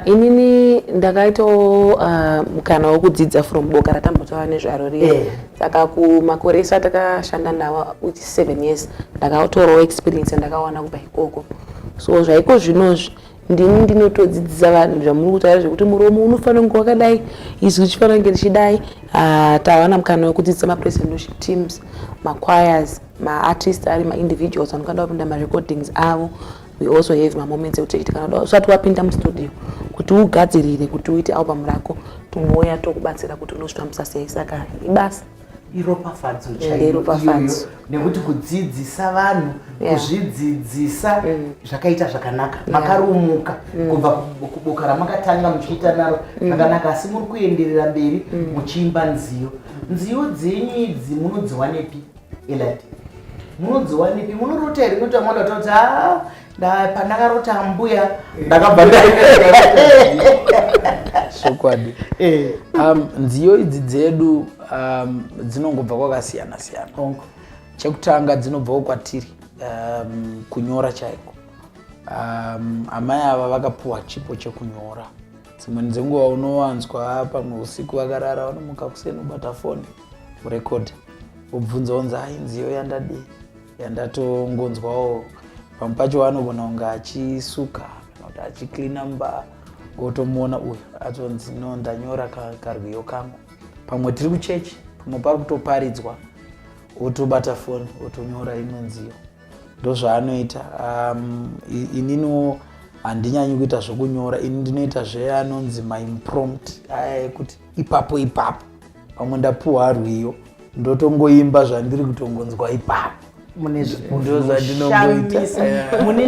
Inini ndakaitawo mukana wekudzidza from boka ratambotava nezvaro riye saka kumakore esa takashanda nawo which 7 years ndakatorawo experience ndakawana kubva ikoko so zvaiko zvinozvi ndini ndinotodzidzisa vanhu zvamuri kutaura zvekuti muromo unofanira kunge wakadai izwi richifanira kunge richidai tawana mukana wekudzidzisa mapresentation teams machoirs maartists ari maindividuals vanokanda kupinda marecordings avo. We also have moments ekuti kana usati wapinda mustudio kuti ugadzirire kuti uite album rako tunouya tokubatsira kuti unosvambisa sei saka ibasa iropafadzo chaiyo nekuti kudzidzisa vanhu kuzvidzidzisa zvakaita zvakanaka makarumuka kubva kuboka ramakatanga muchiita naro zvakanaka asi muri kuenderera mberi muchiimba nziyo dzenyu idzi munodziwanepi Elad? Munodziwanepi? Munorota here kuti amwe ndatoti pandakarota mbuya ndakabva chokwadi. Nziyo idzi dzedu dzinongobva kwakasiyana siyana. Chekutanga dzinobvawo kwatiri kunyora chaiko. Amai ava vakapuwa chipo chekunyora. Dzimweni dzenguva unowanzwa pamwe usiku vakarara vanomuka kuseni ubata foni urekodha ubvunza unzi nziyo yandadii yandatongonzwawo pamwe pacho vanogona kunge achisuka kana kuti achiklina mba wotomuona uyu atonzi no ndanyora karwiyo kamwe pamwe tiri kuchechi pamwe pari kutoparidzwa wotobata foni wotonyora inonziyo ndozvaanoita. Ininiwo handinyanyi kuita zvokunyora ini ndinoita zveanonzi maimprompt aya ekuti ipapo pamwe ndapuwa rwiyo ndotongoimba zvandiri kutongonzwa ipapo. Mune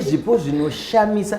zvipo zvinoshamisa